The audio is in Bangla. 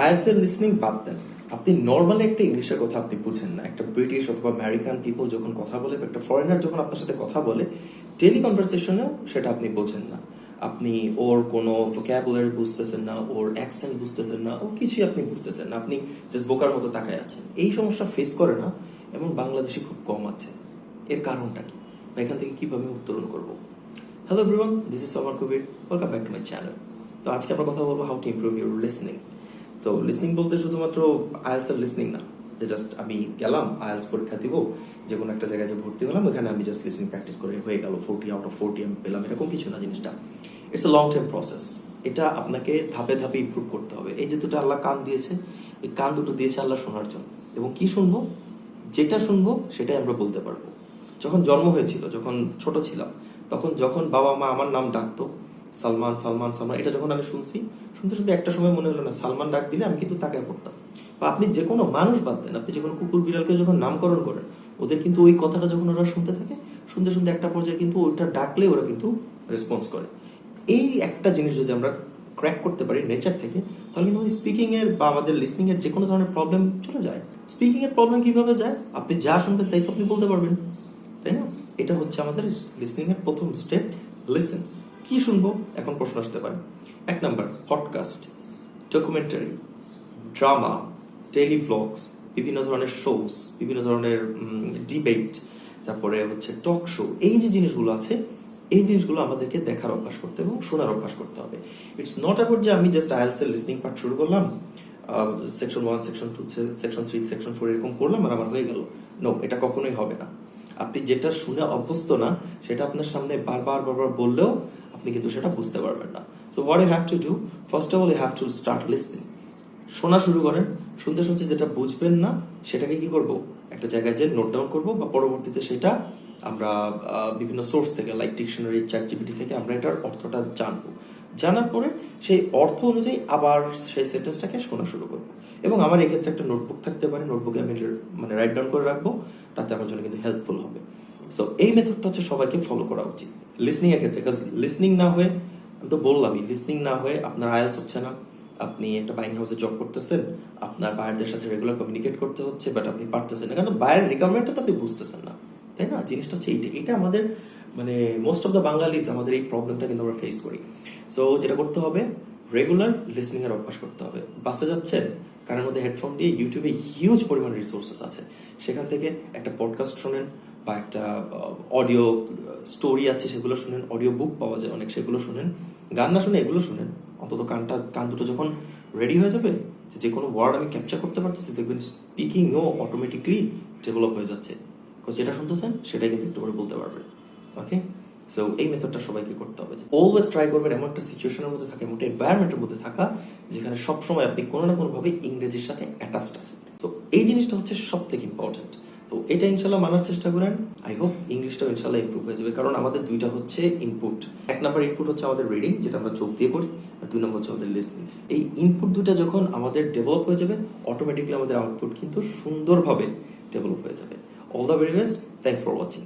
আইএসএল লিসনিং বাদ দেন, আপনি নর্মালি একটা ইংলিশের কথা আপনি বুঝেন না। একটা ব্রিটিশ অথবা আমেরিকান পিপল যখন কথা বলে, একটা ফরেনার যখন আপনার সাথে কথা বলে, টেলি কনভারসেশনেও সেটা আপনি বোঝেন না। আপনি ওর কোনো ভোক্যাবুলারি বুঝতেছেন না, ওর অ্যাকসেন্ট বুঝতেছেন না, ও কিছুই আপনি বুঝতেছেন না, আপনি জাস্ট বোকার মতো তাকায় আছেন। এই সমস্যা ফেস করে না এমন বাংলাদেশি খুব কম আছে। এর কারণটা কি বা এখান থেকে কিভাবে উত্তরণ করব? Hello everyone, this is Salman Kabir, welcome back to my channel. তো আজকে আমরা কথা বলবো how to improve your listening. তো লিসনিং বলতে শুধুমাত্র আইএলস এর লিসনিং না, যে জাস্ট আমি গেলাম আইএলস পরীক্ষা দিব, যে কোনো একটা জায়গায় যে ভর্তি হলাম, ওখানে আমি জাস্ট লিসনিং প্র্যাকটিস করে হয়ে গেল 40 আউট অফ 40 আমি পেলাম, এরকম কিছু না। জিনিসটা it's a long term process. এটা আপনাকে ধাপে ধাপে ইমপ্রুভ করতে হবে। এই যে দুটো আল্লাহ কান দিয়েছে, এই কান দুটো দিয়েছে আল্লাহ শোনার জন্য। এবং কি শুনবো? যেটা শুনবো সেটাই আমরা বলতে পারবো। যখন জন্ম হয়েছিল, যখন ছোট ছিলাম, তখন যখন বাবা মা আমার নাম ডাকতো সালমান সালমান সালমান, এটা যখন আমি শুনছি, শুনতে শুনতে একটা সময় মনে হলো না সালমান ডাক দিলে আমি কিন্তু তাকায় পড়তাম। বা আপনি যে কোনো মানুষ বাদ দেন, আপনি যে কোনো কুকুর বিড়ালকে যখন নামকরণ করেন, ওদের কিন্তু ওই কথাটা যখন ওরা শুনতে থাকে, শুনতে শুনতে একটা পর্যায়ে কিন্তু ওইটা ডাকলে ওরা কিন্তু রেসপন্স করে। এই একটা জিনিস যদি আমরা ক্র্যাক করতে পারি নেচার থেকে, তাহলে কিন্তু আমাদের স্পিকিং এর বা আমাদের লিসনিং এর যে কোনো ধরনের প্রবলেম চলে যায়। স্পিকিং এর প্রবলেম কিভাবে যায়? আপনি যা শুনবেন তাই তো আপনি বলতে পারবেন, তাই না? এটা হচ্ছে আমাদের লিসনিং এর প্রথম স্টেপ, লিসেন। কি শুনবো? এখন প্রশ্ন আসতে পারে। 1 number, podcast, documentary, drama, tele vlogs, বিভিন্ন ধরনের শোজ, বিভিন্ন ধরনের ডিবেট, তারপরে হচ্ছে টক শো। এই যে জিনিসগুলো আছে, এই জিনিসগুলো আমাদেরকে দেখার অভ্যাস করতে এবং শোনার অভ্যাস করতে হবে। ইটস নট অ্যাবাউট যে আমি জাস্ট আইএলস এর লিসনিং পার্ট শুরু করলাম, সেকশন 1, সেকশন 2, সেকশন 3, সেকশন 4 এরকম করলাম আর আমার হয়ে গেল। নো, এটা কখনোই হবে না। আপনি যেটা শুনে অভ্যস্ত না, সেটা আপনার সামনে বারবার বারবার বললেও আপনি কিন্তু সেটা বুঝতে পারবেন না। So what you have to do, first of all you have to start listening. শোনা শুরু করেন। শুনতে শুনতে যেটা বুঝবেন না, সেটাকে কি করব, একটা জায়গায় যে নোট ডাউন করবো, বা পরবর্তীতে সেটা আমরা বিভিন্ন সোর্স থেকে, লাইক ডিকশনারি, চ্যাটজিপিটি থেকে আমরা এটার অর্থটা জানবো। জানার পরে সেই অর্থ অনুযায়ী আবার সেই সেন্টেন্সটাকে শোনা শুরু করবো। এবং আমার এক্ষেত্রে একটা নোটবুক থাকতে পারে, নোটবুকে আমি মানে রাইট ডাউন করে রাখবো, তাতে আমার জন্য কিন্তু হেল্পফুল হবে। সো এই মেথডটা হচ্ছে সবাইকে ফলো করা উচিত লিসনিং এর ক্ষেত্রে। বিকজ লিসনিং না হয়ে, আমি তো বললামই, লিসনিং না হয়ে আপনার আইএলস হচ্ছে না। আপনি একটা বাইং হাউসে জব করতেছেন, আপনার বায়ারদের সাথে রেগুলার কমিউনিকেট করতে হচ্ছে, বাট আপনি পারতেছেন না, কারণ বায়ার রিকোয়ারমেন্টটা তো আপনি বুঝতেছেন না, তাই না? জিনিসটা হচ্ছে এইটা আমাদের মানে মোস্ট অফ দ্য বাঙালিজ আমাদের এই প্রবলেমটা কিন্তু আমরা ফেস করি। সো যেটা করতে হবে, রেগুলার লিসনিং এর অভ্যাস করতে হবে। বাসে যাচ্ছেন, কানের মধ্যে হেডফোন দিয়ে ইউটিউবে হিউজ পরিমাণ রিসোর্সেস আছে, সেখান থেকে একটা পডকাস্ট শোনেন, বা একটা অডিও স্টোরি আছে সেগুলো শুনেন, অডিও বুক পাওয়া যায় অনেক, সেগুলো শুনেন। গান না শুনে এগুলো শুনেন, অন্তত কান দুটো যখন রেডি হয়ে যাবে, যে কোনো ওয়ার্ড আমি ক্যাপচার করতে পারতেছি, দেখবেন স্পিকিংও অটোমেটিকলি ডেভেলপ হয়ে যাচ্ছে। যেটা শুনতেছেন সেটাই কিন্তু একটু করে বলতে পারবেন। ওকে, সো এই মেথডটা সবাইকে করতে হবে। অলওয়েজ ট্রাই করবেন এমন একটা সিচুয়েশনের মধ্যে থাকা, এমন একটা এনভায়রনমেন্টের মধ্যে থাকা, যেখানে সবসময় আপনি কোনো না কোনোভাবে ইংরেজির সাথে অ্যাটাচড আছেন। তো এই জিনিসটা হচ্ছে সব থেকে ইম্পর্টেন্ট। তো এটা ইনশাল্লাহ মানার চেষ্টা করেন। আই হোপ ইংলিশটাও ইনশাল্লাহ ইম্প্রুভ হয়ে যাবে, কারণ আমাদের দুইটা হচ্ছে ইনপুট। 1 নাম্বার ইনপুট হচ্ছে আমাদের রিডিং, যেটা আমরা চোখ দিয়ে পড়ি, আর 2 নম্বর হচ্ছে আমাদের লিসনিং। এই ইনপুট দুইটা যখন আমাদের ডেভেলপ হয়ে যাবে, অটোমেটিকলি আমাদের আউটপুট কিন্তু সুন্দরভাবে ডেভেলপ হয়ে যাবে। All the very best, thanks for watching.